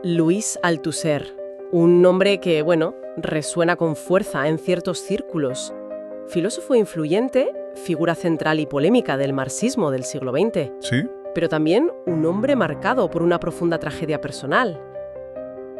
Louis Althusser, un nombre que, resuena con fuerza en ciertos círculos. Filósofo influyente, figura central y polémica del marxismo del siglo XX. ¿Sí? Pero también un hombre marcado por una profunda tragedia personal.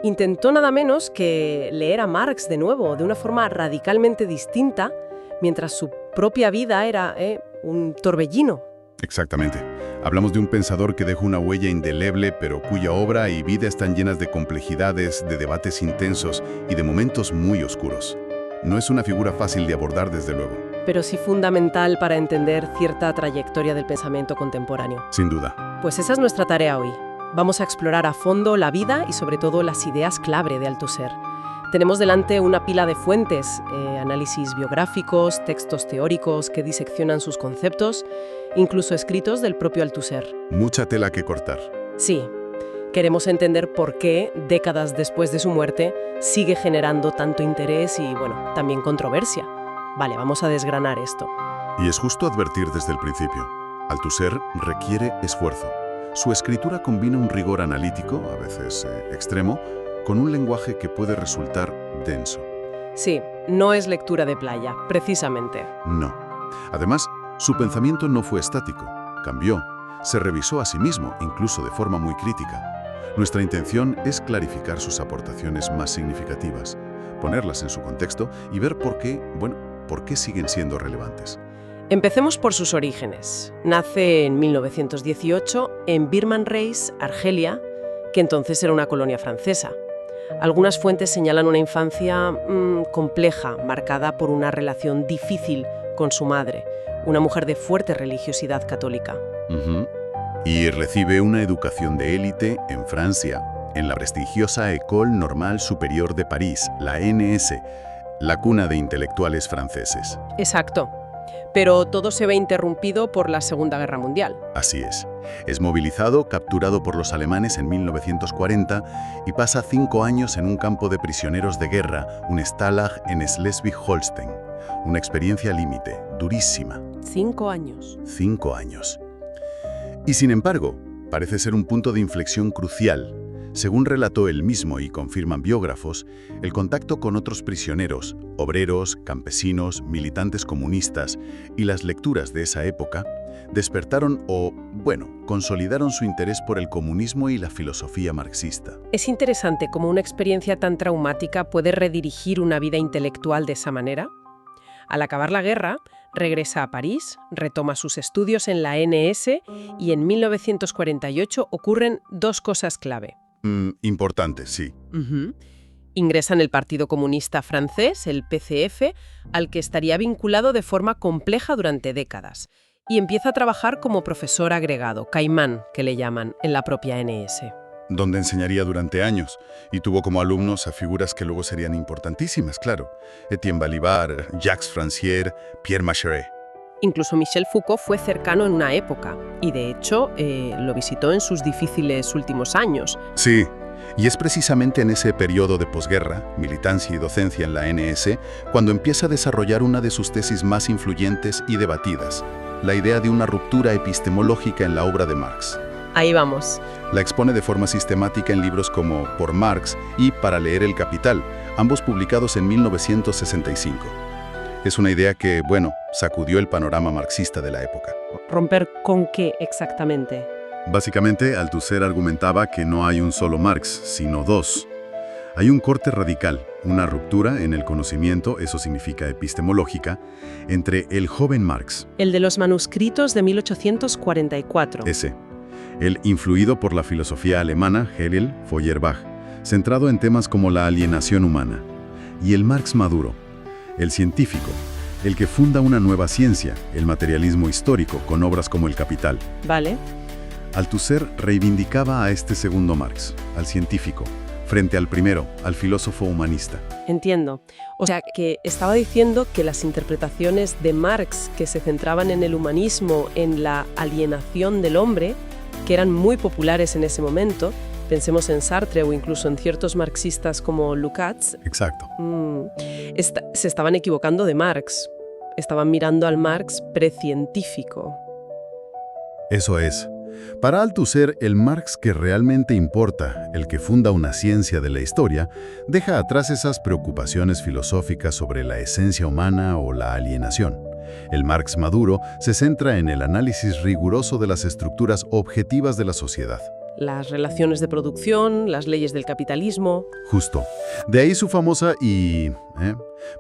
Intentó nada menos que leer a Marx de nuevo, de una forma radicalmente distinta, mientras su propia vida era un torbellino. Exactamente. Hablamos de un pensador que dejó una huella indeleble, pero cuya obra y vida están llenas de complejidades, de debates intensos y de momentos muy oscuros. No es una figura fácil de abordar, desde luego. Pero sí fundamental para entender cierta trayectoria del pensamiento contemporáneo. Sin duda. Pues esa es nuestra tarea hoy. Vamos a explorar a fondo la vida y sobre todo las ideas clave de Althusser. Tenemos delante una pila de fuentes, análisis biográficos, textos teóricos que diseccionan sus conceptos, incluso escritos del propio Althusser. Mucha tela que cortar. Sí, queremos entender por qué, décadas después de su muerte, sigue generando tanto interés y, también controversia. Vale, vamos a desgranar esto. Y es justo advertir desde el principio. Althusser requiere esfuerzo. Su escritura combina un rigor analítico, a veces extremo, con un lenguaje que puede resultar denso. Sí, no es lectura de playa, precisamente. No. Además, su pensamiento no fue estático. Cambió. Se revisó a sí mismo, incluso de forma muy crítica. Nuestra intención es clarificar sus aportaciones más significativas, ponerlas en su contexto y ver por qué siguen siendo relevantes. Empecemos por sus orígenes. Nace en 1918 en Birmanreis, Argelia, que entonces era una colonia francesa. Algunas fuentes señalan una infancia compleja, marcada por una relación difícil con su madre, una mujer de fuerte religiosidad católica. Y recibe una educación de élite en Francia, en la prestigiosa École Normale Supérieure de París, la ENS, la cuna de intelectuales franceses. Exacto. Pero todo se ve interrumpido por la Segunda Guerra Mundial. Así es. Es movilizado, capturado por los alemanes en 1940 y pasa 5 años en un campo de prisioneros de guerra, un Stalag en Schleswig-Holstein. Una experiencia límite, durísima. 5 años. 5 años. Y sin embargo, parece ser un punto de inflexión crucial. Según relató él mismo y confirman biógrafos, el contacto con otros prisioneros, obreros, campesinos, militantes comunistas y las lecturas de esa época despertaron consolidaron su interés por el comunismo y la filosofía marxista. Es interesante cómo una experiencia tan traumática puede redirigir una vida intelectual de esa manera. Al acabar la guerra, regresa a París, retoma sus estudios en la ENS y en 1948 ocurren 2 cosas clave. Importante, sí. Ingresa en el Partido Comunista Francés, el PCF, al que estaría vinculado de forma compleja durante décadas, y empieza a trabajar como profesor agregado, caimán, que le llaman, en la propia ENS. Donde enseñaría durante años, y tuvo como alumnos a figuras que luego serían importantísimas, claro. Etienne Balibar, Jacques Francière, Pierre Macheret. Incluso Michel Foucault fue cercano en una época, y de hecho lo visitó en sus difíciles últimos años. Sí, y es precisamente en ese periodo de posguerra, militancia y docencia en la ENS, cuando empieza a desarrollar una de sus tesis más influyentes y debatidas, la idea de una ruptura epistemológica en la obra de Marx. Ahí vamos. La expone de forma sistemática en libros como Por Marx y Para leer el Capital, ambos publicados en 1965. Es una idea que, sacudió el panorama marxista de la época. ¿Romper con qué exactamente? Básicamente, Althusser argumentaba que no hay un solo Marx, sino 2. Hay un corte radical, una ruptura en el conocimiento, eso significa epistemológica, entre el joven Marx. El de los manuscritos de 1844. Ese. El influido por la filosofía alemana Hegel, Feuerbach, centrado en temas como la alienación humana. Y el Marx maduro, el científico, el que funda una nueva ciencia, el materialismo histórico, con obras como El Capital. Vale. Althusser reivindicaba a este segundo Marx, al científico, frente al primero, al filósofo humanista. Entiendo. O sea, que estaba diciendo que las interpretaciones de Marx que se centraban en el humanismo, en la alienación del hombre, que eran muy populares en ese momento, pensemos en Sartre o incluso en ciertos marxistas como Lukács. Exacto. Se estaban equivocando de Marx. Estaban mirando al Marx precientífico. Eso es. Para Althusser, el Marx que realmente importa, el que funda una ciencia de la historia, deja atrás esas preocupaciones filosóficas sobre la esencia humana o la alienación. El Marx maduro se centra en el análisis riguroso de las estructuras objetivas de la sociedad. Las relaciones de producción, las leyes del capitalismo. Justo. De ahí su famosa y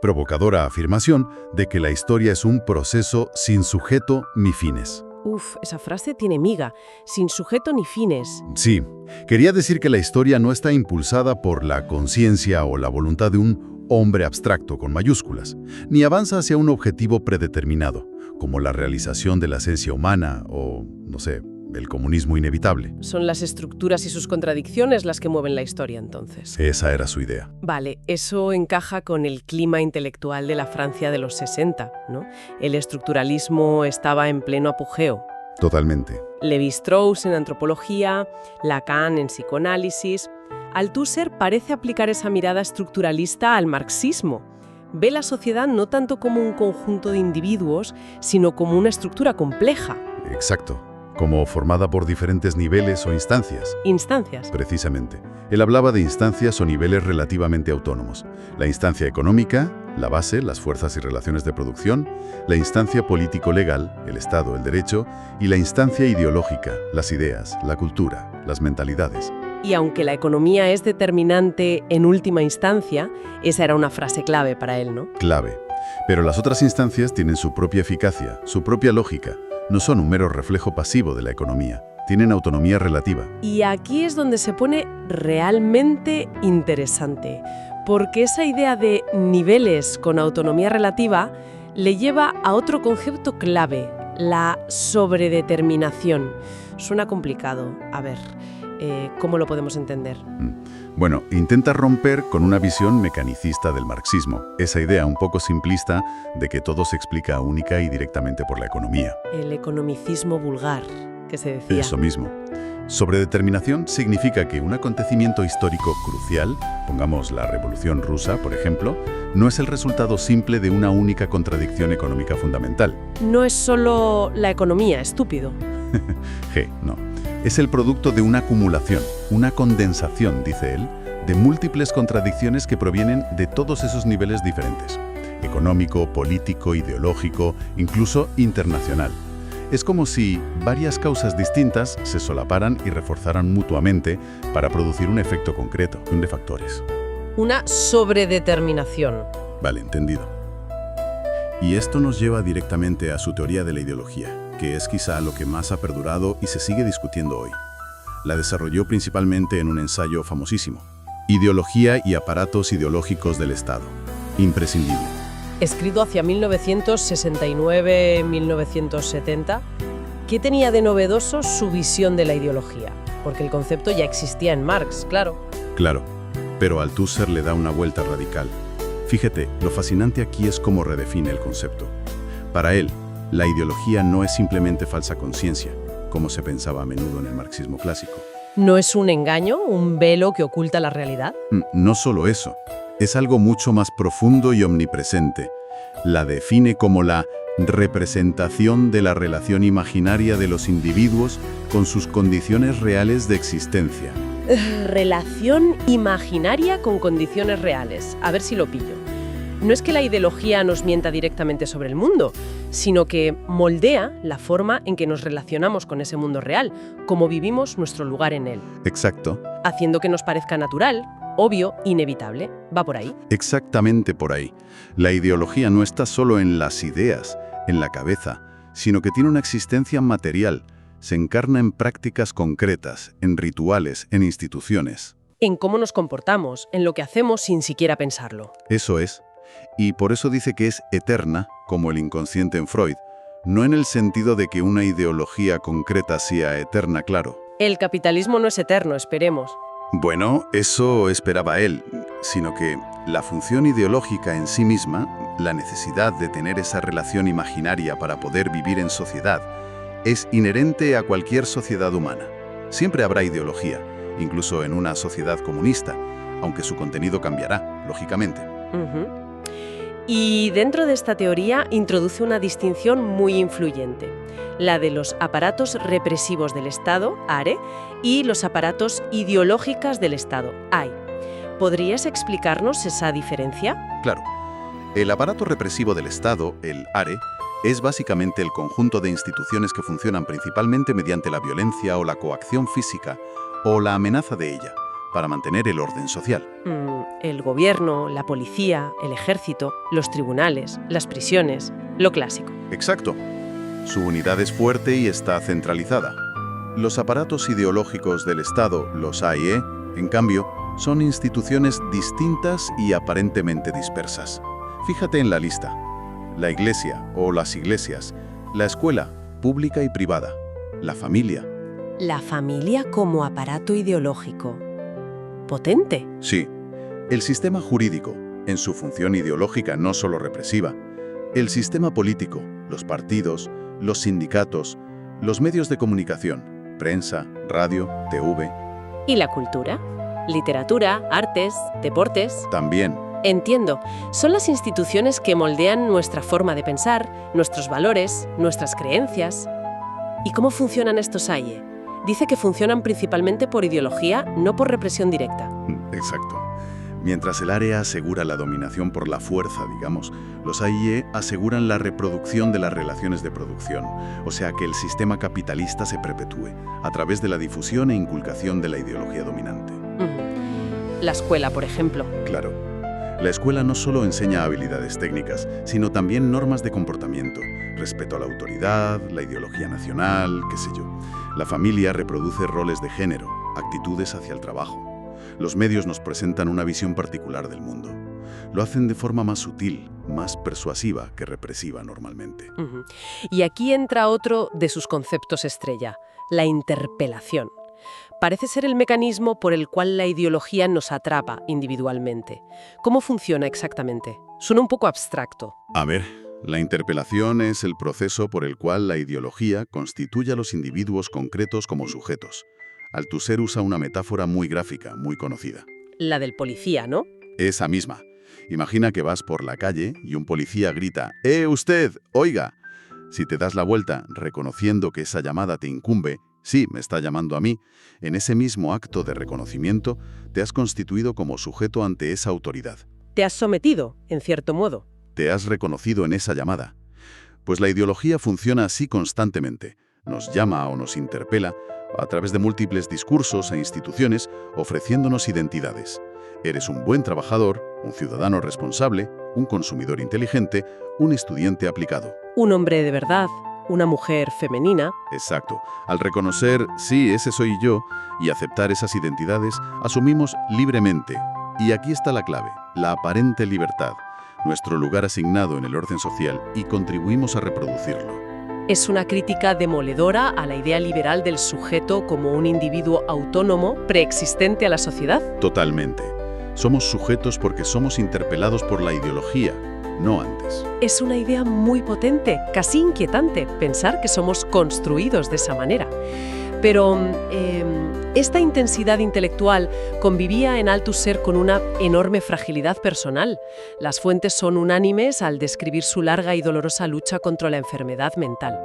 provocadora afirmación de que la historia es un proceso sin sujeto ni fines. Uf, esa frase tiene miga, sin sujeto ni fines. Sí, quería decir que la historia no está impulsada por la conciencia o la voluntad de un hombre abstracto con mayúsculas, ni avanza hacia un objetivo predeterminado, como la realización de la esencia humana o, no sé, el comunismo inevitable. Son las estructuras y sus contradicciones las que mueven la historia, entonces. Esa era su idea. Vale, eso encaja con el clima intelectual de la Francia de los 60, ¿no? El estructuralismo estaba en pleno apogeo. Totalmente. Lévi-Strauss en antropología, Lacan en psicoanálisis. Althusser parece aplicar esa mirada estructuralista al marxismo. Ve la sociedad no tanto como un conjunto de individuos, sino como una estructura compleja. Exacto. Como formada por diferentes niveles o instancias. Instancias. Precisamente. Él hablaba de instancias o niveles relativamente autónomos. La instancia económica, la base, las fuerzas y relaciones de producción, la instancia político-legal, el Estado, el derecho, y la instancia ideológica, las ideas, la cultura, las mentalidades. Y aunque la economía es determinante en última instancia, esa era una frase clave para él, ¿no? Clave. Pero las otras instancias tienen su propia eficacia, su propia lógica. No son un mero reflejo pasivo de la economía. Tienen autonomía relativa. Y aquí es donde se pone realmente interesante, porque esa idea de niveles con autonomía relativa le lleva a otro concepto clave, la sobredeterminación. Suena complicado. A ver, ¿cómo lo podemos entender? Bueno, intenta romper con una visión mecanicista del marxismo, esa idea un poco simplista de que todo se explica única y directamente por la economía. El economicismo vulgar, que se decía. Eso mismo. Sobredeterminación significa que un acontecimiento histórico crucial, pongamos la Revolución Rusa, por ejemplo, no es el resultado simple de una única contradicción económica fundamental. No es solo la economía, estúpido. No. Es el producto de una acumulación, una condensación, dice él, de múltiples contradicciones que provienen de todos esos niveles diferentes. Económico, político, ideológico, incluso internacional. Es como si varias causas distintas se solaparan y reforzaran mutuamente para producir un efecto concreto, de factores. Una sobredeterminación. Vale, entendido. Y esto nos lleva directamente a su teoría de la ideología, que es quizá lo que más ha perdurado y se sigue discutiendo hoy. La desarrolló principalmente en un ensayo famosísimo, Ideología y aparatos ideológicos del Estado. Imprescindible. Escrito hacia 1969-1970, ¿qué tenía de novedoso su visión de la ideología? Porque el concepto ya existía en Marx, claro. Claro, pero Althusser le da una vuelta radical. Fíjate, lo fascinante aquí es cómo redefine el concepto. Para él, la ideología no es simplemente falsa conciencia, como se pensaba a menudo en el marxismo clásico. ¿No es un engaño, un velo que oculta la realidad? No solo eso, es algo mucho más profundo y omnipresente. La define como la representación de la relación imaginaria de los individuos con sus condiciones reales de existencia. Relación imaginaria con condiciones reales. A ver si lo pillo. No es que la ideología nos mienta directamente sobre el mundo, sino que moldea la forma en que nos relacionamos con ese mundo real, cómo vivimos nuestro lugar en él. Exacto. Haciendo que nos parezca natural, obvio, inevitable. ¿Va por ahí? Exactamente por ahí. La ideología no está solo en las ideas, en la cabeza, sino que tiene una existencia material. Se encarna en prácticas concretas, en rituales, en instituciones. En cómo nos comportamos, en lo que hacemos sin siquiera pensarlo. Eso es. Y por eso dice que es eterna, como el inconsciente en Freud, no en el sentido de que una ideología concreta sea eterna, claro. El capitalismo no es eterno, esperemos. Bueno, eso esperaba él, sino que la función ideológica en sí misma, la necesidad de tener esa relación imaginaria para poder vivir en sociedad, es inherente a cualquier sociedad humana. Siempre habrá ideología, incluso en una sociedad comunista, aunque su contenido cambiará, lógicamente. Y dentro de esta teoría introduce una distinción muy influyente, la de los aparatos represivos del Estado, ARE, y los aparatos ideológicos del Estado, AI. ¿Podrías explicarnos esa diferencia? Claro. El aparato represivo del Estado, el ARE, es básicamente el conjunto de instituciones que funcionan principalmente mediante la violencia o la coacción física o la amenaza de ella, para mantener el orden social. El gobierno, la policía, el ejército, los tribunales, las prisiones, lo clásico. Exacto. Su unidad es fuerte y está centralizada. Los aparatos ideológicos del Estado, los AIE, en cambio, son instituciones distintas y aparentemente dispersas. Fíjate en la lista. La iglesia o las iglesias, la escuela, pública y privada, la familia. La familia como aparato ideológico. Potente. Sí, el sistema jurídico, en su función ideológica no solo represiva, el sistema político, los partidos, los sindicatos, los medios de comunicación, prensa, radio, TV. ¿Y la cultura? Literatura, artes, deportes. También. Entiendo. Son las instituciones que moldean nuestra forma de pensar, nuestros valores, nuestras creencias. ¿Y cómo funcionan estos AIE? Dice que funcionan principalmente por ideología, no por represión directa. Exacto. Mientras el área asegura la dominación por la fuerza, digamos, los AIE aseguran la reproducción de las relaciones de producción, o sea que el sistema capitalista se perpetúe a través de la difusión e inculcación de la ideología dominante. La escuela, por ejemplo. Claro. La escuela no solo enseña habilidades técnicas, sino también normas de comportamiento, respeto a la autoridad, la ideología nacional, qué sé yo. La familia reproduce roles de género, actitudes hacia el trabajo. Los medios nos presentan una visión particular del mundo. Lo hacen de forma más sutil, más persuasiva que represiva normalmente. Y aquí entra otro de sus conceptos estrella, la interpelación. Parece ser el mecanismo por el cual la ideología nos atrapa individualmente. ¿Cómo funciona exactamente? Suena un poco abstracto. A ver, la interpelación es el proceso por el cual la ideología constituye a los individuos concretos como sujetos. Althusser usa una metáfora muy gráfica, muy conocida. La del policía, ¿no? Esa misma. Imagina que vas por la calle y un policía grita: usted! ¡Oiga! Si te das la vuelta, reconociendo que esa llamada te incumbe, sí, me está llamando a mí, en ese mismo acto de reconocimiento, te has constituido como sujeto ante esa autoridad. Te has sometido, en cierto modo. Te has reconocido en esa llamada. Pues la ideología funciona así constantemente. Nos llama o nos interpela a través de múltiples discursos e instituciones, ofreciéndonos identidades. Eres un buen trabajador, un ciudadano responsable, un consumidor inteligente, un estudiante aplicado. Un hombre de verdad, una mujer femenina. Exacto. Al reconocer, sí, ese soy yo, y aceptar esas identidades, asumimos libremente. Y aquí está la clave, la aparente libertad, nuestro lugar asignado en el orden social, y contribuimos a reproducirlo. Es una crítica demoledora a la idea liberal del sujeto como un individuo autónomo preexistente a la sociedad. Totalmente. Somos sujetos porque somos interpelados por la ideología, no antes. Es una idea muy potente, casi inquietante, pensar que somos construidos de esa manera. Pero esta intensidad intelectual convivía en Althusser con una enorme fragilidad personal. Las fuentes son unánimes al describir su larga y dolorosa lucha contra la enfermedad mental.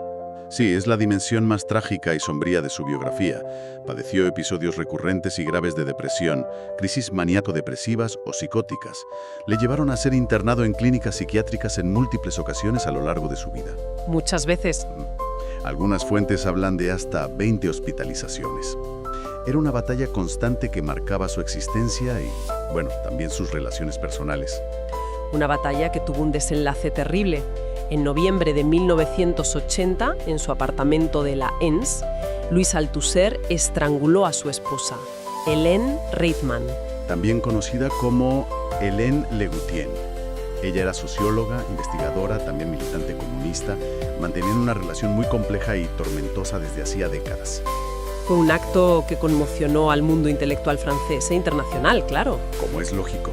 Sí, es la dimensión más trágica y sombría de su biografía. Padeció episodios recurrentes y graves de depresión, crisis maníaco-depresivas o psicóticas. Le llevaron a ser internado en clínicas psiquiátricas en múltiples ocasiones a lo largo de su vida. Muchas veces. Algunas fuentes hablan de hasta 20 hospitalizaciones. Era una batalla constante que marcaba su existencia y, bueno, también sus relaciones personales. Una batalla que tuvo un desenlace terrible. En noviembre de 1980, en su apartamento de la Enns, Louis Althusser estranguló a su esposa, Hélène Reitman. También conocida como Hélène Legutien. Ella era socióloga, investigadora, también militante comunista, manteniendo una relación muy compleja y tormentosa desde hacía décadas. Fue un acto que conmocionó al mundo intelectual francés e internacional, claro. Como es lógico.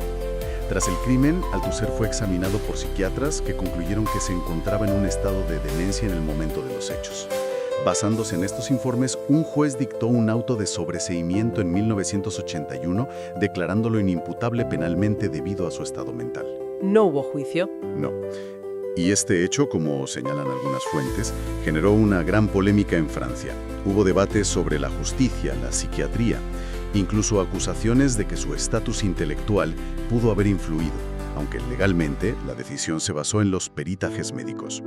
Tras el crimen, Althusser fue examinado por psiquiatras que concluyeron que se encontraba en un estado de demencia en el momento de los hechos. Basándose en estos informes, un juez dictó un auto de sobreseimiento en 1981, declarándolo inimputable penalmente debido a su estado mental. no hubo juicio. No. Y este hecho, como señalan algunas fuentes, generó una gran polémica en Francia. Hubo debates sobre la justicia, la psiquiatría, incluso acusaciones de que su estatus intelectual pudo haber influido, aunque legalmente la decisión se basó en los peritajes médicos.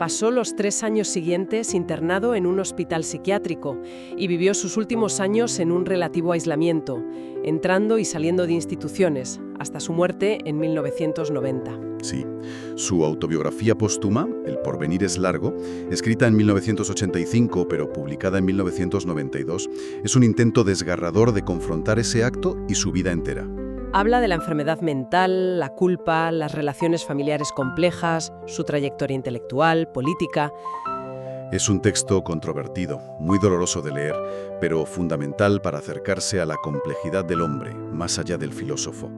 Pasó los 3 años siguientes internado en un hospital psiquiátrico y vivió sus últimos años en un relativo aislamiento, entrando y saliendo de instituciones, hasta su muerte en 1990. Sí. Su autobiografía póstuma, El porvenir es largo, escrita en 1985 pero publicada en 1992, es un intento desgarrador de confrontar ese acto y su vida entera. Habla de la enfermedad mental, la culpa, las relaciones familiares complejas, su trayectoria intelectual, política. Es un texto controvertido, muy doloroso de leer, pero fundamental para acercarse a la complejidad del hombre, más allá del filósofo.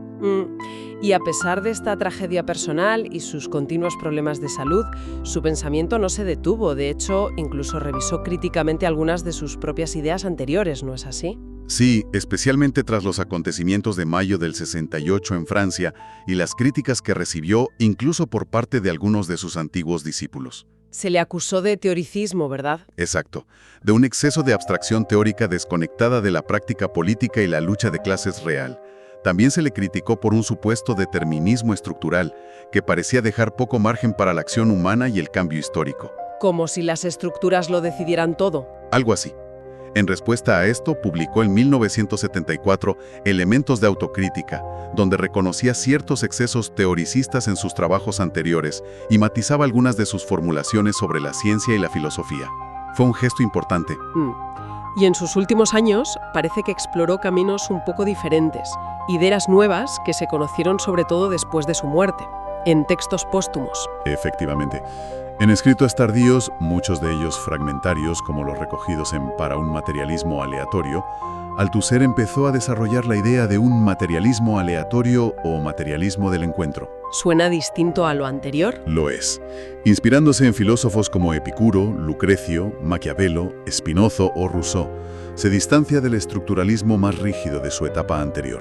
Y a pesar de esta tragedia personal y sus continuos problemas de salud, su pensamiento no se detuvo. De hecho, incluso revisó críticamente algunas de sus propias ideas anteriores, ¿no es así? Sí, especialmente tras los acontecimientos de mayo del 68 en Francia y las críticas que recibió incluso por parte de algunos de sus antiguos discípulos. Se le acusó de teoricismo, ¿verdad? Exacto, de un exceso de abstracción teórica desconectada de la práctica política y la lucha de clases real. También se le criticó por un supuesto determinismo estructural, que parecía dejar poco margen para la acción humana y el cambio histórico. Como si las estructuras lo decidieran todo. Algo así. En respuesta a esto, publicó en 1974 Elementos de autocrítica, donde reconocía ciertos excesos teoricistas en sus trabajos anteriores y matizaba algunas de sus formulaciones sobre la ciencia y la filosofía. Fue un gesto importante. Y en sus últimos años parece que exploró caminos un poco diferentes, ideas nuevas que se conocieron sobre todo después de su muerte, en textos póstumos. Efectivamente. En escritos tardíos, muchos de ellos fragmentarios, como los recogidos en Para un materialismo aleatorio, Althusser empezó a desarrollar la idea de un materialismo aleatorio o materialismo del encuentro. ¿Suena distinto a lo anterior? Lo es. Inspirándose en filósofos como Epicuro, Lucrecio, Maquiavelo, Spinoza o Rousseau, se distancia del estructuralismo más rígido de su etapa anterior.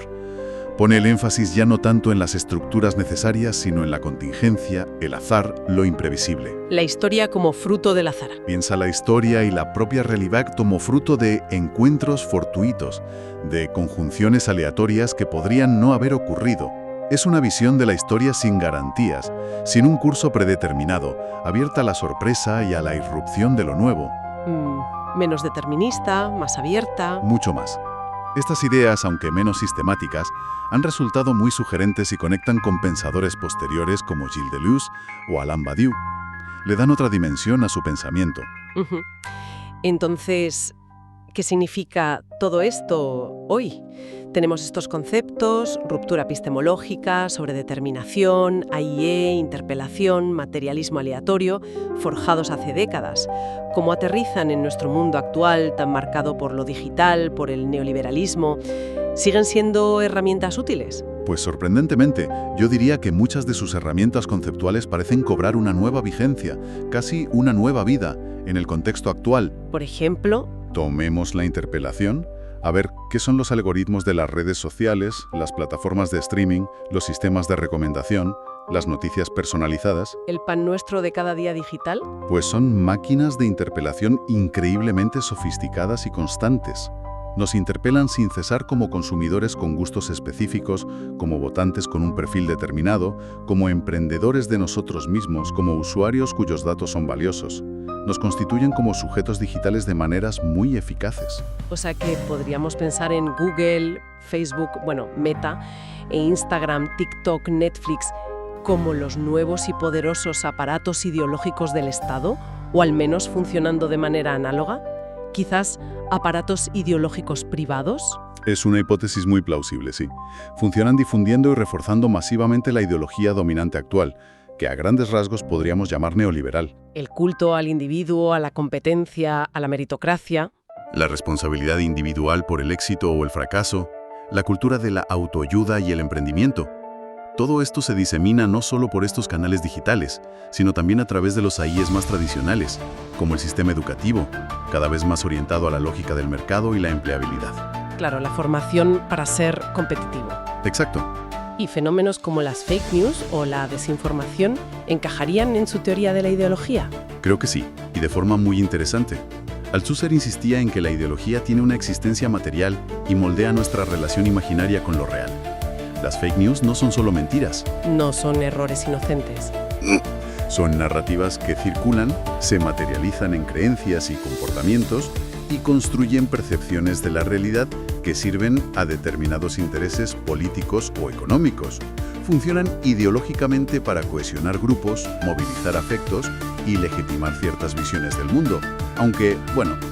Pone el énfasis ya no tanto en las estructuras necesarias, sino en la contingencia, el azar, lo imprevisible. La historia como fruto del azar. Piensa la historia y la propia realidad como fruto de encuentros fortuitos, de conjunciones aleatorias que podrían no haber ocurrido. Es una visión de la historia sin garantías, sin un curso predeterminado, abierta a la sorpresa y a la irrupción de lo nuevo. Menos determinista, más abierta. Mucho más. Estas ideas, aunque menos sistemáticas, han resultado muy sugerentes y conectan con pensadores posteriores como Gilles Deleuze o Alain Badiou. Le dan otra dimensión a su pensamiento. Entonces, ¿qué significa todo esto hoy? Tenemos estos conceptos, ruptura epistemológica, sobredeterminación, AIE, interpelación, materialismo aleatorio, forjados hace décadas. ¿Cómo aterrizan en nuestro mundo actual tan marcado por lo digital, por el neoliberalismo? ¿Siguen siendo herramientas útiles? Pues sorprendentemente, yo diría que muchas de sus herramientas conceptuales parecen cobrar una nueva vigencia, casi una nueva vida, en el contexto actual. Por ejemplo, tomemos la interpelación. A ver, ¿qué son los algoritmos de las redes sociales, las plataformas de streaming, los sistemas de recomendación, las noticias personalizadas? ¿el pan nuestro de cada día digital? Pues son máquinas de interpelación increíblemente sofisticadas y constantes. Nos interpelan sin cesar como consumidores con gustos específicos, como votantes con un perfil determinado, como emprendedores de nosotros mismos, como usuarios cuyos datos son valiosos. Nos constituyen como sujetos digitales de maneras muy eficaces. O sea que podríamos pensar en Google, Facebook, Meta, e Instagram, TikTok, Netflix, como los nuevos y poderosos aparatos ideológicos del Estado, o al menos funcionando de manera análoga. Quizás aparatos ideológicos privados. Es una hipótesis muy plausible, sí. Funcionan difundiendo y reforzando masivamente la ideología dominante actual, que a grandes rasgos podríamos llamar neoliberal. El culto al individuo, a la competencia, a la meritocracia. La responsabilidad individual por el éxito o el fracaso, la cultura de la autoayuda y el emprendimiento. Todo esto se disemina no solo por estos canales digitales, sino también a través de los AIEs más tradicionales, como el sistema educativo, cada vez más orientado a la lógica del mercado y la empleabilidad. Claro, la formación para ser competitivo. Exacto. ¿Y fenómenos como las fake news o la desinformación encajarían en su teoría de la ideología? Creo que sí, y de forma muy interesante. Althusser insistía en que la ideología tiene una existencia material y moldea nuestra relación imaginaria con lo real. Las fake news no son solo mentiras. No son errores inocentes. Son narrativas que circulan, se materializan en creencias y comportamientos y construyen percepciones de la realidad que sirven a determinados intereses políticos o económicos. Funcionan ideológicamente para cohesionar grupos, movilizar afectos y legitimar ciertas visiones del mundo, aunque,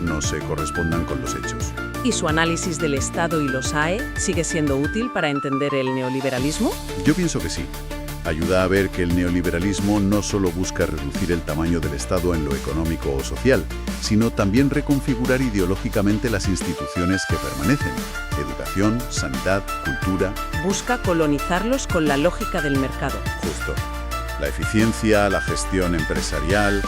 no se correspondan con los hechos. ¿Y su análisis del Estado y los AE sigue siendo útil para entender el neoliberalismo? Yo pienso que sí. Ayuda a ver que el neoliberalismo no solo busca reducir el tamaño del Estado en lo económico o social, sino también reconfigurar ideológicamente las instituciones que permanecen: educación, sanidad, cultura. Busca colonizarlos con la lógica del mercado. Justo. La eficiencia, la gestión empresarial,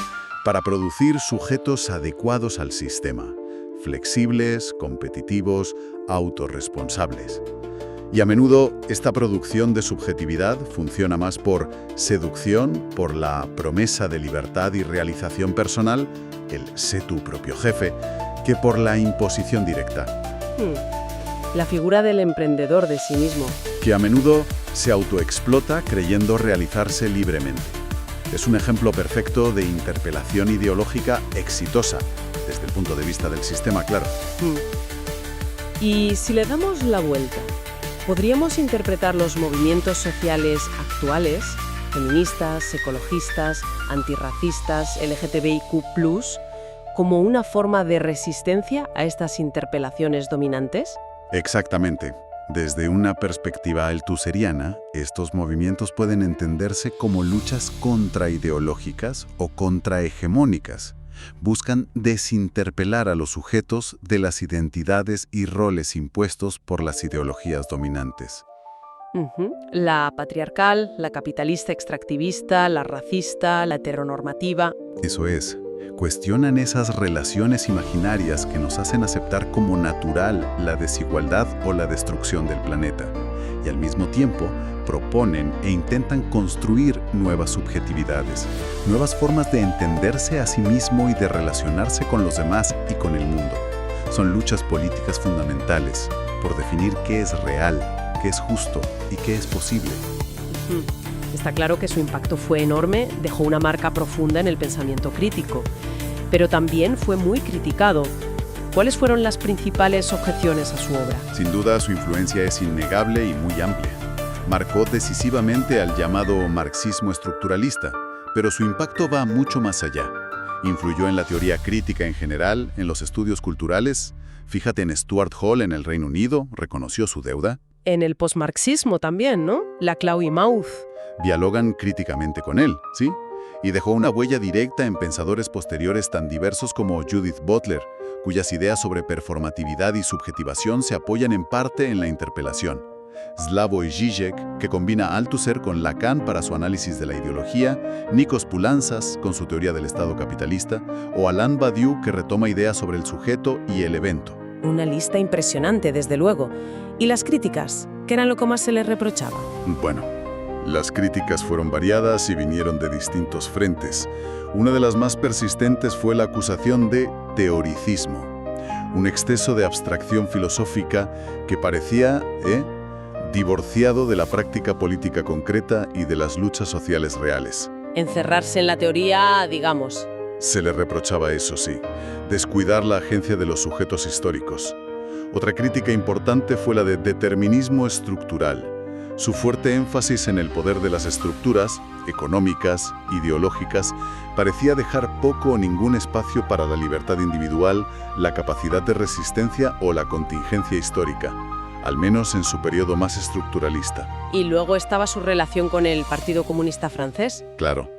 para producir sujetos adecuados al sistema, flexibles, competitivos, autorresponsables. Y a menudo esta producción de subjetividad funciona más por seducción, por la promesa de libertad y realización personal, el sé tu propio jefe, que por la imposición directa. La figura del emprendedor de sí mismo. Que a menudo se autoexplota creyendo realizarse libremente. Es un ejemplo perfecto de interpelación ideológica exitosa, desde el punto de vista del sistema, claro. Y si le damos la vuelta, ¿podríamos interpretar los movimientos sociales actuales, feministas, ecologistas, antirracistas, LGTBIQ+, como una forma de resistencia a estas interpelaciones dominantes? Exactamente. Desde una perspectiva althusseriana, estos movimientos pueden entenderse como luchas contraideológicas o contrahegemónicas. Buscan desinterpelar a los sujetos de las identidades y roles impuestos por las ideologías dominantes. La patriarcal, la capitalista extractivista, la racista, la heteronormativa. Eso es. Cuestionan esas relaciones imaginarias que nos hacen aceptar como natural la desigualdad o la destrucción del planeta. Y al mismo tiempo, proponen e intentan construir nuevas subjetividades, nuevas formas de entenderse a sí mismo y de relacionarse con los demás y con el mundo. Son luchas políticas fundamentales por definir qué es real, qué es justo y qué es posible. Está claro que su impacto fue enorme, dejó una marca profunda en el pensamiento crítico, pero también fue muy criticado. ¿Cuáles fueron las principales objeciones a su obra? Sin duda, su influencia es innegable y muy amplia. Marcó decisivamente al llamado marxismo estructuralista, pero su impacto va mucho más allá. Influyó en la teoría crítica en general, en los estudios culturales. Fíjate en Stuart Hall en el Reino Unido, reconoció su deuda. En el posmarxismo también, ¿no? Laclau y Mauss. Dialogan críticamente con él, ¿sí? Y dejó una huella directa en pensadores posteriores tan diversos como Judith Butler, cuyas ideas sobre performatividad y subjetivación se apoyan en parte en la interpelación. Slavoj Žižek, que combina Althusser con Lacan para su análisis de la ideología, Nikos Poulantzas con su teoría del Estado capitalista, o Alain Badiou, que retoma ideas sobre el sujeto y el evento. Una lista impresionante, desde luego. ¿Y las críticas? ¿Qué era lo que más se les reprochaba? Bueno, las críticas fueron variadas y vinieron de distintos frentes. Una de las más persistentes fue la acusación de teoricismo, un exceso de abstracción filosófica que parecía, divorciado de la práctica política concreta y de las luchas sociales reales. Encerrarse en la teoría, digamos. Se le reprochaba eso, sí, descuidar la agencia de los sujetos históricos. Otra crítica importante fue la de determinismo estructural, su fuerte énfasis en el poder de las estructuras, económicas, ideológicas, parecía dejar poco o ningún espacio para la libertad individual, la capacidad de resistencia o la contingencia histórica, al menos en su periodo más estructuralista. Y luego estaba su relación con el Partido Comunista Francés. Claro.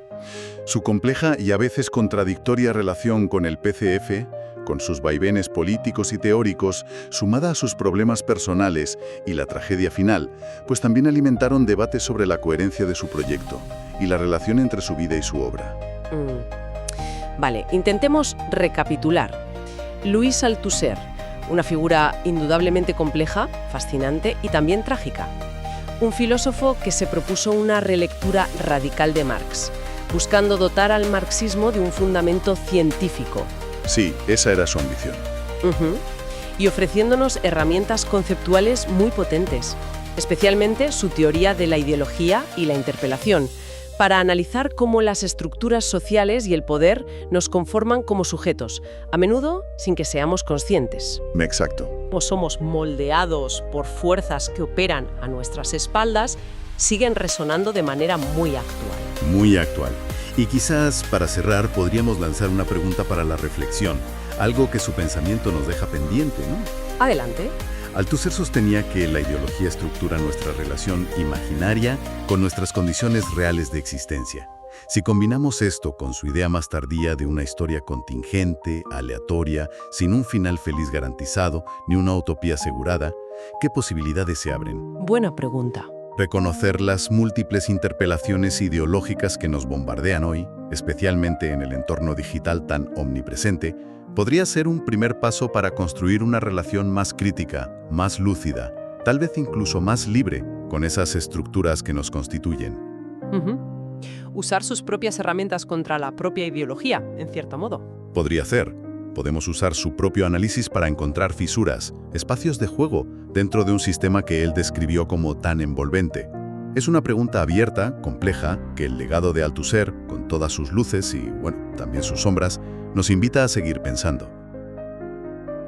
Su compleja y a veces contradictoria relación con el PCF, con sus vaivenes políticos y teóricos, sumada a sus problemas personales y la tragedia final, pues también alimentaron debates sobre la coherencia de su proyecto y la relación entre su vida y su obra. Vale, intentemos recapitular. Louis Althusser, una figura indudablemente compleja, fascinante y también trágica. Un filósofo que se propuso una relectura radical de Marx, buscando dotar al marxismo de un fundamento científico. Sí, esa era su ambición. Ujú. Y ofreciéndonos herramientas conceptuales muy potentes, especialmente su teoría de la ideología y la interpelación, para analizar cómo las estructuras sociales y el poder nos conforman como sujetos, a menudo sin que seamos conscientes. Exacto. O somos moldeados por fuerzas que operan a nuestras espaldas, siguen resonando de manera muy actual. Muy actual. Y quizás, para cerrar, podríamos lanzar una pregunta para la reflexión, algo que su pensamiento nos deja pendiente, ¿no? Adelante. Althusser sostenía que la ideología estructura nuestra relación imaginaria con nuestras condiciones reales de existencia. Si combinamos esto con su idea más tardía de una historia contingente, aleatoria, sin un final feliz garantizado, ni una utopía asegurada, ¿qué posibilidades se abren? Buena pregunta. Reconocer las múltiples interpelaciones ideológicas que nos bombardean hoy, especialmente en el entorno digital tan omnipresente, podría ser un primer paso para construir una relación más crítica, más lúcida, tal vez incluso más libre con esas estructuras que nos constituyen. Ujú. Usar sus propias herramientas contra la propia ideología, en cierto modo. Podría ser. Podemos usar su propio análisis para encontrar fisuras, espacios de juego, dentro de un sistema que él describió como tan envolvente. Es una pregunta abierta, compleja, que el legado de Althusser, con todas sus luces y, bueno, también sus sombras, nos invita a seguir pensando.